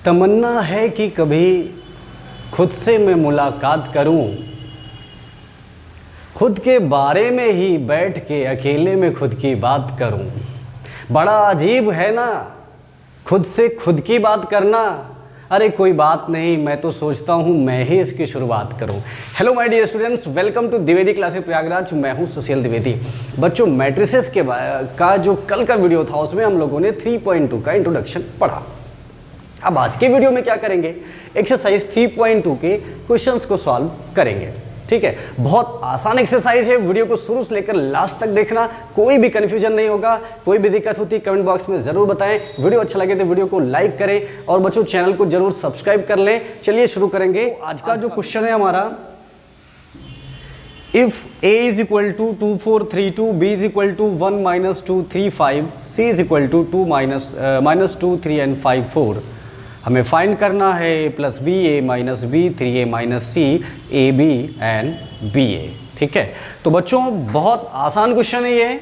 तमन्ना है कि कभी खुद से मैं मुलाकात करूं, खुद के बारे में ही बैठ के अकेले में खुद की बात करूं। बड़ा अजीब है ना खुद से खुद की बात करना। अरे कोई बात नहीं, मैं तो सोचता हूँ मैं ही इसकी शुरुआत करूँ। Hello my dear students, welcome to Dwivedi classes Prayagraj. मैं हूँ सुशील द्विवेदी। बच्चों, मैट्रिसेस का जो कल का वीडियो था उसमें हम लोगों ने 3.2 का इंट्रोडक्शन पढ़ा। अब आज के वीडियो में क्या करेंगे, एक्सरसाइज 3.2 के क्वेश्चंस को सॉल्व करेंगे। ठीक है, बहुत आसान एक्सरसाइज है। वीडियो को शुरू से लेकर लास्ट तक देखना, कोई भी कंफ्यूजन नहीं होगा। कोई भी दिक्कत होती है कमेंट बॉक्स में जरूर बताएं। वीडियो अच्छा लगे तो वीडियो को लाइक करें और बच्चों चैनल को जरूर सब्सक्राइब कर लें। चलिए शुरू करेंगे। आज का जो क्वेश्चन है हमारा, if a is equal to 2 4 3 2, b is equal to 1 minus 2 3 5, c is equal to 2 minus 2 3 and 5 4, हमें फाइंड करना है a plus B, A minus B, 3a minus C, A B and B A. ठीक है, तो बच्चों बहुत आसान question है ये।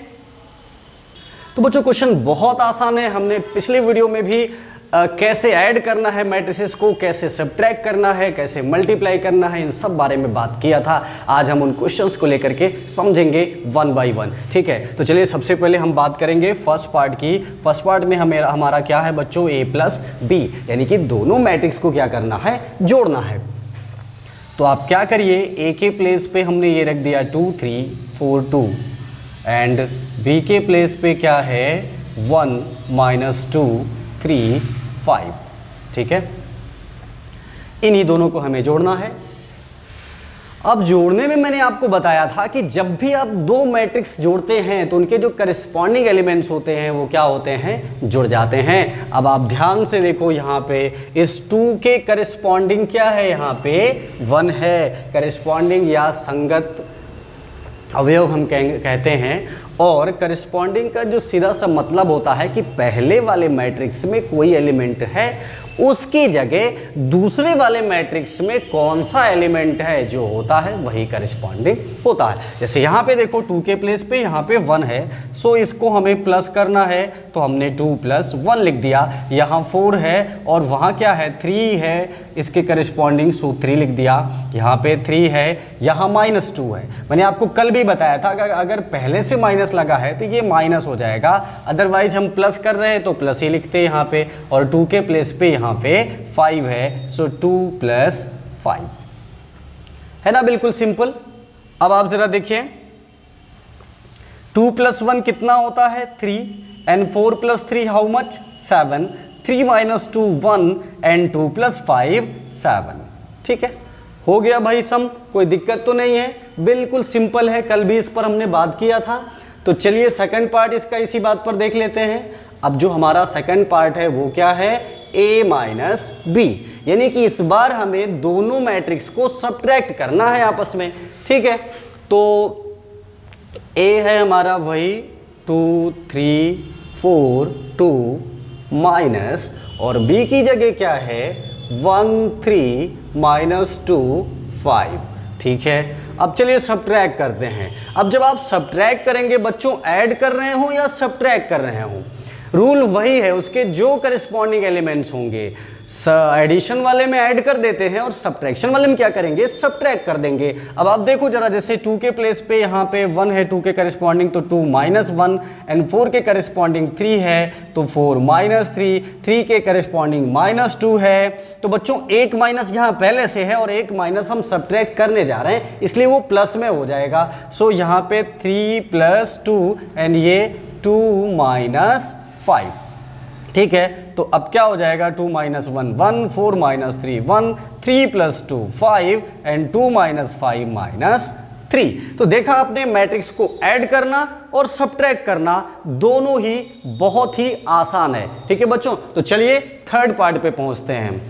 तो बच्चों क्वेश्चन बहुत आसान है। हमने पिछले वीडियो में भी कैसे ऐड करना है मैट्रिसेस को, कैसे सब्ट्रैक्ट करना है, कैसे मल्टीप्लाई करना है, इन सब बारे में बात किया था। आज हम उन क्वेश्चंस को लेकर के समझेंगे वन बाय वन। ठीक है, तो चलिए सबसे पहले हम बात करेंगे फर्स्ट पार्ट की। फर्स्ट पार्ट में हमारा क्या है बच्चों, a प्लस बी, यानी कि दोनों मैट्रिक्स को क्या करना है, जोड़ना है। तो आप क्या करिए, a के प्लेस पे हमने ये रख दिया 2 3 4 2 एंड b के प्लेस पे क्या है 1 माइनस 2 3 5। ठीक है, इन्हीं दोनों को हमें जोड़ना है। अब जोड़ने में मैंने आपको बताया था कि जब भी आप दो मैट्रिक्स जोड़ते हैं तो उनके जो करस्पॉन्डिंग एलिमेंट्स होते हैं वो क्या होते हैं, जुड़ जाते हैं। अब आप ध्यान से देखो, यहाँ पे इस 2 के करस्पॉन्डिंग क्या है, यहाँ पे 1 है। करस्पॉन्डिंग या संगत अवयव हम कहते हैं। और करस्पॉन्डिंग का जो सीधा सा मतलब होता है कि पहले वाले मैट्रिक्स में कोई एलिमेंट है, उसकी जगह दूसरे वाले मैट्रिक्स में कौन सा एलिमेंट है जो होता है वही करस्पॉन्डिंग होता है। जैसे यहाँ पे देखो 2 के प्लेस पे यहाँ पे 1 है, सो इसको हमें प्लस करना है तो हमने 2 प्लस 1 लिख दिया। यहाँ 4 है और वहाँ क्या है 3 है, इसके करस्पॉन्डिंग सो 3 लिख दिया। यहाँ पे 3 है, यहाँ माइनस 2 है। मैंने आपको कल भी बताया था अगर पहले से माइनस लगा है तो ये माइनस हो जाएगा, अदरवाइज हम प्लस कर रहे हैं तो प्लस ही लिखते हैं यहाँ पे। और 2 के प्लेस पे यहाँ पे 5 है, सो 2 प्लस 5 है ना, बिल्कुल सिंपल। अब आप जरा देखिए 2 प्लस 1 कितना होता है 3 and 4 plus 3 how much 7, 3 minus 2 1 and 2 plus 5 7। ठीक है, हो गया भाई सम, कोई दिक्कत तो नहीं है, बिल्कुल सिंपल है। कल भी इस पर हमने बात किया था। तो चलिए सेकंड पार्ट इसका इसी बात पर देख लेते हैं। अब जो हमारा सेकंड पार्ट है वो क्या है, a माइनस बी, यानी कि इस बार हमें दोनों मैट्रिक्स को सब्ट्रैक्ट करना है आपस में। ठीक है, तो a है हमारा वही 2 3 4 2 माइनस, और b की जगह क्या है 1 3 माइनस 2 5। ठीक है, अब चलिए सब्ट्रैक्ट करते हैं। अब जब आप सब्ट्रैक्ट करेंगे बच्चों, ऐड कर रहे हो या सब्ट्रैक्ट कर रहे हो, रूल वही है, उसके जो करस्पॉन्डिंग एलिमेंट्स होंगे एडिशन वाले में ऐड कर देते हैं और सब्ट्रैक्शन वाले में क्या करेंगे, सब्ट्रैक्ट कर देंगे। अब आप देखो जरा, जैसे 2 के प्लेस पे यहाँ पे 1 है 2 के करस्पॉन्डिंग, तो 2 माइनस 1 एंड 4 के करस्पॉन्डिंग 3 है तो 4 माइनस 3, 3 के करस्पॉन्डिंग माइनस 2 है। तो बच्चों एक माइनस यहाँ पहले से है और एक माइनस हम सब्ट्रैक्ट करने जा रहे हैं, इसलिए वो प्लस में हो जाएगा। सो यहाँ पे 3 प्लस 2 एंड ये 2 माइनस 5। ठीक है, तो अब क्या हो जाएगा 2 minus 1 1, 4 minus 3 1, 3 plus 2 5 and 2 minus 5 minus 3। तो देखा आपने, मैट्रिक्स को ऐड करना और सब्ट्रैक्ट करना दोनों ही बहुत ही आसान है। ठीक है बच्चों, तो चलिए थर्ड पार्ट पे पहुंचते हैं।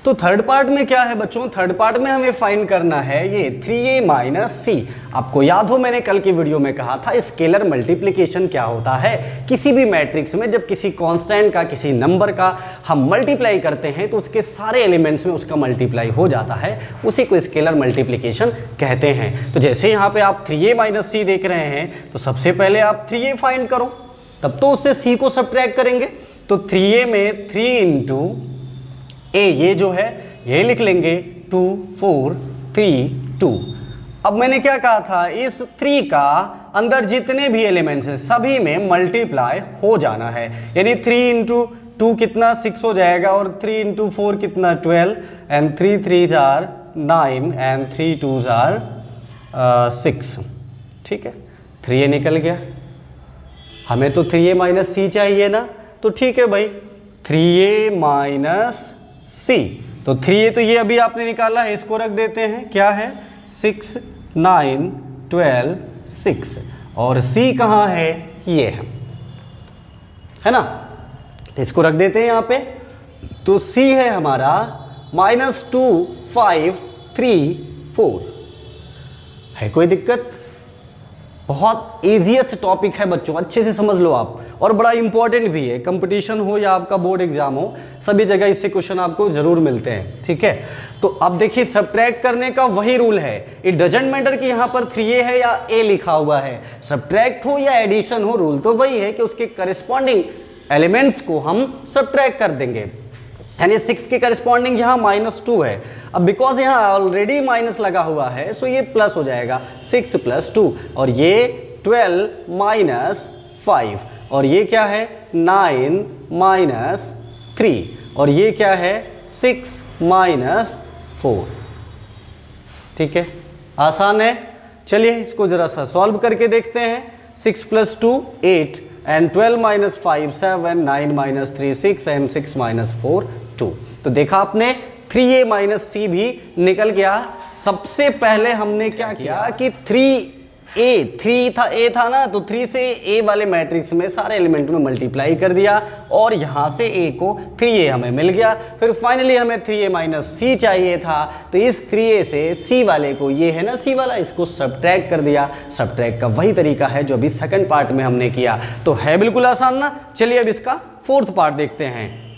तो थर्ड पार्ट में क्या है बच्चों, थर्ड पार्ट में हमें फाइंड करना है ये 3a माइनस सी। आपको याद हो मैंने कल की वीडियो में कहा था स्केलर मल्टीप्लिकेशन क्या होता है। किसी भी मैट्रिक्स में जब किसी कांस्टेंट का, किसी नंबर का हम मल्टीप्लाई करते हैं तो उसके सारे एलिमेंट्स में उसका मल्टीप्लाई हो जाता है, उसी को स्केलर मल्टीप्लिकेशन कहते हैं। तो जैसे यहाँ पे आप 3a माइनस सी देख रहे हैं तो सबसे पहले आप 3a फाइंड करो, तब तो उससे c को सब्ट्रैक्ट करेंगे। तो 3a में 3 इंटू ए, ये जो है ये लिख लेंगे 2 4 3 2। अब मैंने क्या कहा था, इस 3 का अंदर जितने भी एलिमेंट्स हैं सभी में मल्टीप्लाई हो जाना है, यानी 3 इंटू 2 कितना 6 हो जाएगा, और 3 इंटू 4 कितना 12, and 3 3s are 9 and 3 2s are 6। ठीक है, 3a निकल गया। हमें तो 3a माइनस सी चाहिए ना, तो ठीक है भाई 3a माइनस सी। तो 3a तो ये अभी आपने निकाला है, इसको रख देते हैं, क्या है 6 9 12 6, और c कहाँ है, ये है ना, तो इसको रख देते हैं यहाँ पे। तो c है हमारा -2 5 3 4। है कोई दिक्कत? बहुत इजीएस्ट टॉपिक है बच्चों, अच्छे से समझ लो आप, और बड़ा इंपॉर्टेंट भी है। कंपटीशन हो या आपका बोर्ड एग्जाम हो, सभी जगह इससे क्वेश्चन आपको जरूर मिलते हैं। ठीक है, तो अब देखिए सब्ट्रैक्ट करने का वही रूल है, इट डजंट मैटर कि यहाँ पर 3a है या a लिखा हुआ है, सब्ट्रैक्ट हो या एडिशन हो, रूल तो वही है कि उसके करस्पॉन्डिंग एलिमेंट्स को हम सब्ट्रैक्ट कर देंगे। यानी 6 के करस्पॉन्डिंग यहाँ -2 है, अब बिकॉज यहाँ ऑलरेडी माइनस लगा हुआ है सो ये प्लस हो जाएगा 6 + 2, और ये 12 - 5, और ये क्या है 9 - 3, और ये क्या है 6 - 4। ठीक है, आसान है। चलिए इसको जरा सा सॉल्व करके देखते हैं। 6 + 2 8, एंड 12 - 5 7, 9 - 3 6, एंड 6 - 4 2। तो देखा आपने 3a माइनस सी भी निकल गया। सबसे पहले हमने क्या किया कि 3 था ना, तो 3 से a वाले मैट्रिक्स में सारे एलिमेंट में मल्टीप्लाई कर दिया, और यहां से a को 3a हमें मिल गया। फिर फाइनली हमें 3a माइनस सी चाहिए था, तो इस 3a से c वाले को, ये है ना c वाला, इसको सब्ट्रैक्ट कर दिया। सब्ट्रैक्ट का वही तरीका है जो अभी सेकंड पार्ट में हमने किया, तो है बिल्कुल आसान ना। चलिए अब इसका फोर्थ पार्ट देखते हैं।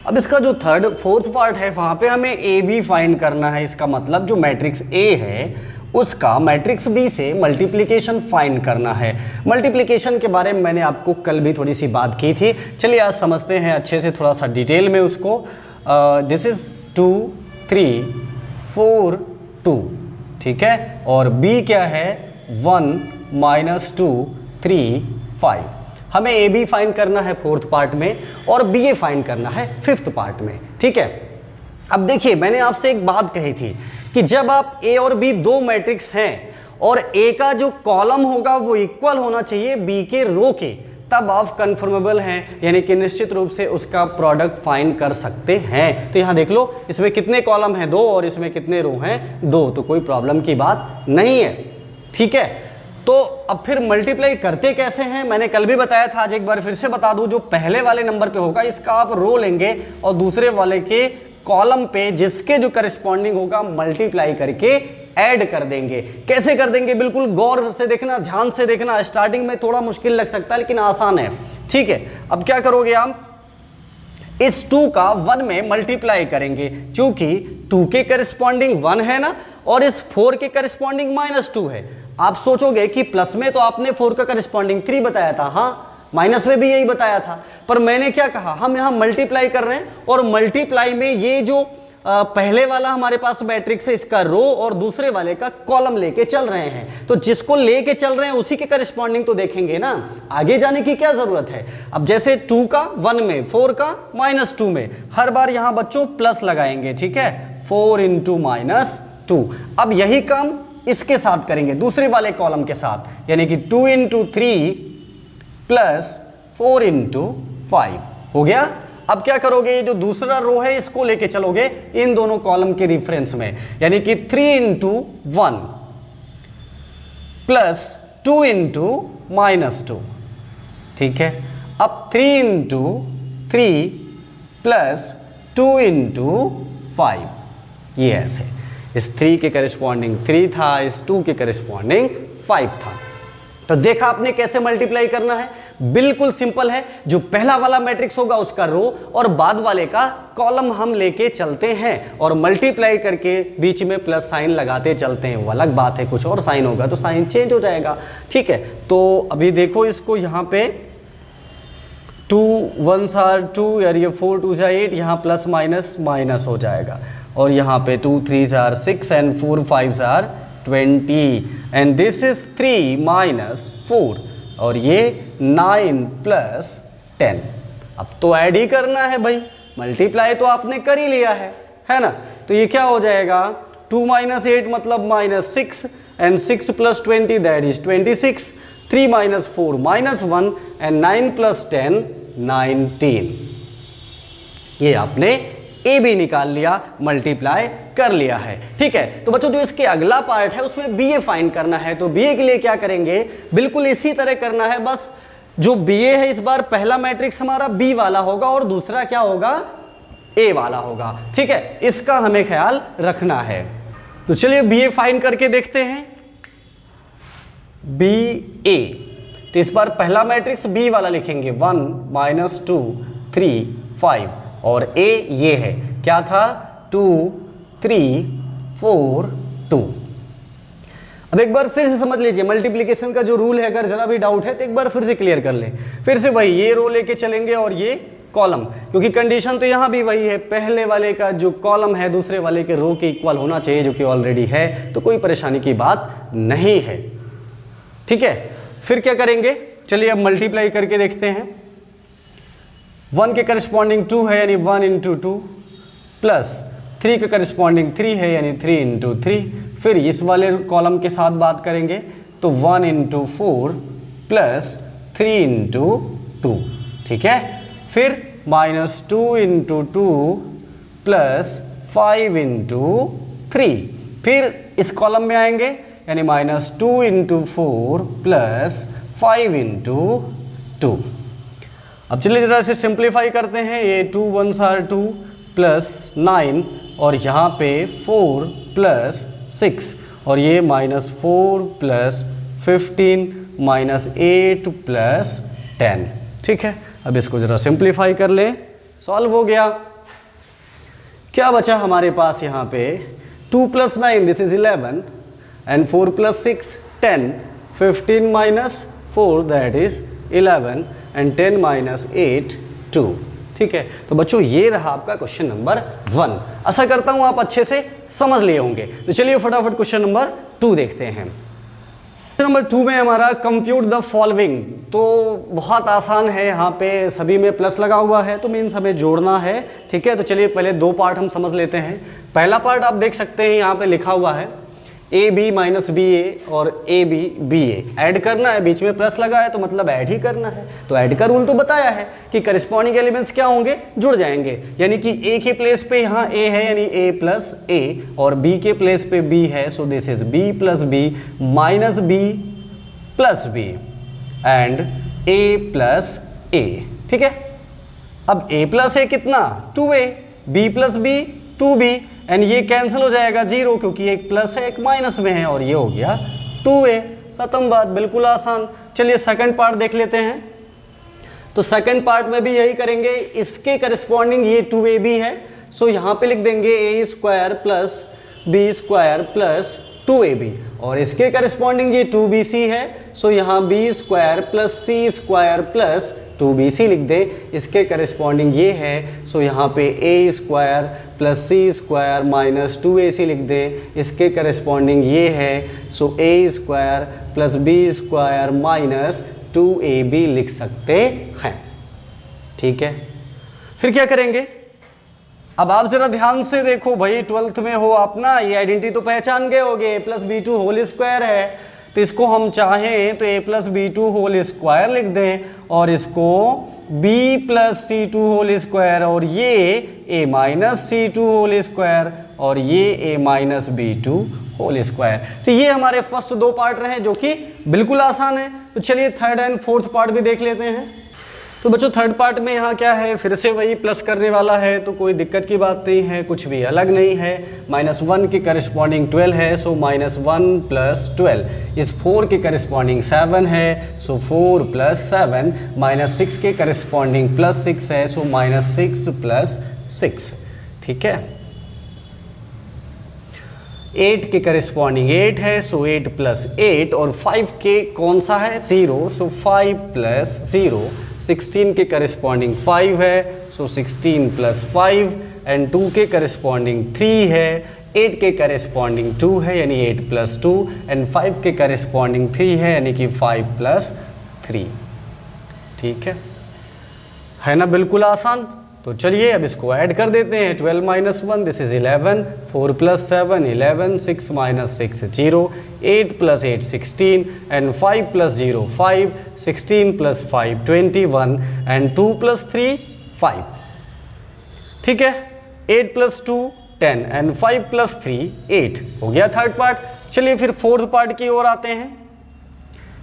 अब इसका जो फोर्थ पार्ट है वहां पे हमें ए बी फाइंड करना है। इसका मतलब जो मैट्रिक्स ए है उसका मैट्रिक्स बी से मल्टीप्लिकेशन फाइंड करना है। मल्टीप्लिकेशन के बारे में मैंने आपको कल भी थोड़ी सी बात की थी, चलिए आज समझते हैं अच्छे से थोड़ा सा डिटेल में उसको। दिस इज 2 3 4 2, ठीक है, और बी क्या है 1 - 2 3 5। हमें ए बी फाइंड करना है फोर्थ पार्ट में, और बी ए फाइंड करना है फिफ्थ पार्ट में। ठीक है, अब देखिए मैंने आपसे एक बात कही थी कि जब आप ए और बी दो मैट्रिक्स हैं और ए का जो कॉलम होगा वो इक्वल होना चाहिए बी के रो के, तब आप कन्फर्मेबल हैं, यानी कि निश्चित रूप से उसका प्रोडक्ट फाइंड कर सकते हैं। तो यहां देख लो, इसमें कितने कॉलम हैं 2, और इसमें कितने रो हैं 2, तो कोई प्रॉब्लम की बात नहीं है। ठीक है, तो अब फिर मल्टीप्लाई करते कैसे हैं, मैंने कल भी बताया था, आज एक बार फिर से बता दूं। जो पहले वाले नंबर पे होगा इसका आप रो लेंगे और दूसरे वाले के कॉलम पे जिसके जो करस्पॉन्डिंग होगा मल्टीप्लाई करके ऐड कर देंगे। कैसे कर देंगे, बिल्कुल गौर से देखना, ध्यान से देखना। स्टार्टिंग में थोड़ा मुश्किल लग सकता है लेकिन आसान है। ठीक है, अब क्या करोगे आप, इस 2 का 1 में मल्टीप्लाई करेंगे, क्योंकि 2 के करस्पॉन्डिंग 1 है ना, और इस 4 के करस्पॉन्डिंग -2 है। आप सोचोगे कि प्लस में तो आपने 4 का करस्पॉन्डिंग 3 बताया था, हाँ, माइनस में भी यही बताया था, पर मैंने क्या कहा, हम यहां मल्टीप्लाई कर रहे हैं, और मल्टीप्लाई में ये जो पहले वाला हमारे पास मैट्रिक्स है इसका रो और दूसरे वाले का कॉलम लेके चल रहे हैं, तो जिसको लेके चल रहे हैं उसी के करस्पॉन्डिंग तो देखेंगे ना, आगे जाने की क्या जरूरत है। अब जैसे 2 का 1 में, 4 का -2 में, हर बार यहां बच्चों प्लस लगाएंगे। ठीक है, 4 × -2। अब यही काम इसके साथ करेंगे, दूसरे वाले कॉलम के साथ, यानी कि 2 × 3 + 4 × 5 हो गया। अब क्या करोगे, ये जो दूसरा रो है इसको लेके चलोगे इन दोनों कॉलम के रेफरेंस में, यानी कि 3 × 1 + 2 × -2। ठीक है, अब 3 × 3 + 2 × 5, ये ऐसे, इस 3 के करस्पॉन्डिंग 3 था, इस 2 के करस्पॉन्डिंग 5 था। तो देखा आपने कैसे मल्टीप्लाई करना है, बिल्कुल सिंपल है। जो पहला वाला मैट्रिक्स होगा उसका रो और बाद वाले का कॉलम हम लेके चलते हैं और मल्टीप्लाई करके बीच में प्लस साइन लगाते चलते हैं। वो अलग बात है, कुछ और साइन होगा तो साइन चेंज हो जाएगा। ठीक है, तो अभी देखो इसको यहाँ पे 2 1s आर 2 यार ये 4 2 जा 8, यहाँ प्लस माइनस माइनस हो जाएगा और यहाँ पे 2 3s are 6 and 4 5s are 20 and this is 3 minus 4 और ये 9 प्लस 10। अब तो ऐड ही करना है भाई, मल्टीप्लाई तो आपने कर ही लिया है ना। तो ये क्या हो जाएगा 2 माइनस 8 मतलब minus 6 and 6 plus 20 that is 26, 3 minus 4 minus 1 and 9 plus 10 19। ये आपने ए भी निकाल लिया, मल्टीप्लाई कर लिया है। ठीक है, तो बच्चों जो इसके अगला पार्ट है उसमें बी ए फाइंड करना है। तो बी ए के लिए क्या करेंगे, बिल्कुल इसी तरह करना है, बस जो बी ए है इस बार पहला मैट्रिक्स हमारा बी वाला होगा और दूसरा क्या होगा ए वाला होगा। ठीक है, इसका हमें ख्याल रखना है। तो चलिए बी ए फाइंड करके देखते हैं। बी ए, तो इस बार पहला मैट्रिक्स बी वाला लिखेंगे 1 माइनस 2 3 5 और ए ये है क्या था 2 3 4 2। अब एक बार फिर से समझ लीजिए मल्टीप्लिकेशन का जो रूल है, अगर जरा भी डाउट है तो एक बार फिर से क्लियर कर लें। फिर से वही ये रो लेके चलेंगे और ये कॉलम, क्योंकि कंडीशन तो यहां भी वही है, पहले वाले का जो कॉलम है दूसरे वाले के रो के इक्वल होना चाहिए, जो कि ऑलरेडी है, तो कोई परेशानी की बात नहीं है। ठीक है, फिर क्या करेंगे, चलिए अब मल्टीप्लाई करके देखते हैं। 1 के करस्पॉन्डिंग 2 है यानी 1 इंटू 2 प्लस 3 के करस्पॉन्डिंग 3 है यानी 3 इंटू 3। फिर इस वाले कॉलम के साथ बात करेंगे तो 1 इंटू 4 प्लस 3 इंटू 2। ठीक है, फिर माइनस 2 इंटू 2 प्लस 5 इंटू 3। फिर इस कॉलम में आएंगे यानी माइनस 2 इंटू 4 प्लस 5 इंटू 2। अब चलिए जरा से सिंप्लीफाई करते हैं। ये 2 1s आर 2 प्लस 9 और यहाँ पे 4 प्लस 6 और ये माइनस 4 प्लस 15 माइनस 8 प्लस 10। ठीक है, अब इसको जरा सिंप्लीफाई कर ले, सॉल्व हो गया। क्या बचा हमारे पास यहाँ पे 2 plus 9 this is 11 and 4 plus 6 10, 15 minus 4 that is 11 and 10 minus 8 2। ठीक है, तो बच्चों ये रहा आपका क्वेश्चन नंबर 1। आशा करता हूं आप अच्छे से समझ लिए होंगे। तो चलिए फटाफट क्वेश्चन नंबर 2 देखते हैं। क्वेश्चन नंबर 2 में हमारा कंप्यूट द फॉलोइंग, तो बहुत आसान है, यहाँ पे सभी में प्लस लगा हुआ है तो मीन्स हमें जोड़ना है। ठीक है, तो चलिए पहले 2 पार्ट हम समझ लेते हैं। पहला पार्ट आप देख सकते हैं यहाँ पे लिखा हुआ है a b minus b a और a b b a add करना है, बीच में प्लस लगा है तो मतलब ऐड ही करना है। तो ऐड का रूल तो बताया है कि करस्पॉन्डिंग एलिमेंट्स क्या होंगे, जुड़ जाएंगे। यानी कि ए के प्लेस पे यहाँ ए है यानी ए प्लस ए और बी के प्लेस पे बी है, so this is B plus B minus B plus B and A plus A. ठीक है, अब a प्लस ए कितना 2a, b plus B 2b and ये कैंसिल हो जाएगा 0 क्योंकि एक प्लस है एक माइनस में है और ये हो गया 2a। खत्म बात, बिल्कुल आसान। चलिए सेकंड पार्ट देख लेते हैं। तो सेकंड पार्ट में भी यही करेंगे, इसके करस्पॉन्डिंग ये 2ab है, सो यहाँ पे लिख देंगे a square plus b square plus 2ab और इसके करस्पॉन्डिंग ये 2bc है, सो यहाँ b square plus c square plus 2bc लिख दे। इसके करस्पॉन्डिंग ये है, सो यहाँ पे a square plus c square minus 2ac लिख दे। इसके करस्पॉन्डिंग ये है, सो a square plus b square minus 2ab लिख सकते हैं। ठीक है, फिर क्या करेंगे, अब आप जरा ध्यान से देखो भाई, 12th में हो आप ना, ये आइडेंटिटी तो पहचान गए होगे, a plus B 2 whole square है, तो इसको हम चाहें तो a plus B 2 whole square लिख दें और इसको b plus C 2 whole square और ये a minus C 2 whole square और ये a minus B 2 whole square. तो ये हमारे फर्स्ट 2 पार्ट रहे जो कि बिल्कुल आसान है। तो चलिए थर्ड एंड फोर्थ पार्ट भी देख लेते हैं। तो बच्चों थर्ड पार्ट में यहाँ क्या है, फिर से वही प्लस करने वाला है, तो कोई दिक्कत की बात नहीं है, कुछ भी अलग नहीं है। -1 के करस्पॉन्डिंग 12 है, सो -1 प्लस 12। इस 4 के करस्पॉन्डिंग 7 है, सो 4 प्लस 7। -6 के करस्पॉन्डिंग +6 है, सो -6 प्लस 6। ठीक है, 8 के करस्पॉन्डिंग 8 है, सो 8 प्लस 8 और 5 के कौन सा है 0, सो 5 प्लस 0 16 के करस्पॉन्डिंग 5 है, सो 16 प्लस 5 एंड 2 के करस्पॉन्डिंग 3 है, 8 के करस्पॉन्डिंग 2 है यानी 8 प्लस 2 एंड 5 के करस्पॉन्डिंग 3 है यानी कि 5 प्लस 3। ठीक है ना, बिल्कुल आसान। तो चलिए अब इसको ऐड कर देते हैं। 12 minus 1 this is 11, 4 plus 7 11, 6 minus 6 0, 8 plus 8 16 and 5 plus 0 5, 16 plus 5 21 and 2 plus 3 5। ठीक है, 8 प्लस 2 10 एंड 5 प्लस 3 8 हो गया थर्ड पार्ट। चलिए फिर फोर्थ पार्ट की ओर आते हैं।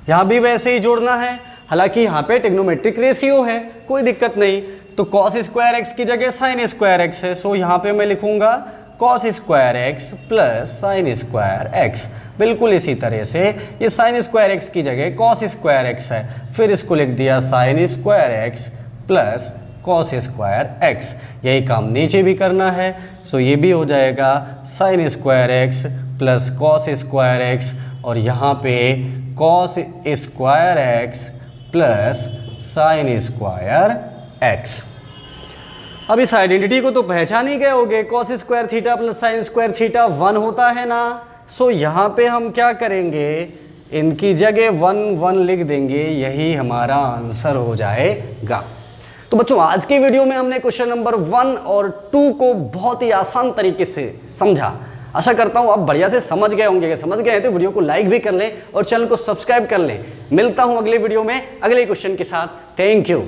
यहाँ भी वैसे ही जोड़ना है, हालांकि यहाँ पे ट्रिग्नोमेट्रिक रेशियो है, कोई दिक्कत नहीं। तो कॉस स्क्वायर एक्स की जगह साइन स्क्वायर एक्स है, सो यहाँ पे मैं लिखूंगा cos square x plus sine square x. बिल्कुल इसी तरह से ये साइन स्क्वायर एक्स की जगह कॉस स्क्वायर एक्स है, फिर इसको लिख दिया sine square x plus cos square x. यही काम नीचे भी करना है, सो ये भी हो जाएगा sine square x plus cos square x और यहाँ पे cos square x plus sine square x. अब इस आइडेंटिटी को तो पहचान ही गए होंगे, cos square theta plus sine square theta 1 होता है ना। सो यहाँ पे हम क्या करेंगे, इनकी जगह 1 1 लिख देंगे, यही हमारा आंसर हो जाएगा। तो बच्चों आज के वीडियो में हमने क्वेश्चन नंबर 1 और 2 को बहुत ही आसान तरीके से समझा। आशा करता हूँ आप बढ़िया से समझ गए होंगे। अगर समझ गए हैं तो वीडियो को लाइक भी कर लें और चैनल को सब्सक्राइब कर लें। मिलता हूँ अगले वीडियो में अगले क्वेश्चन के साथ। Thank you.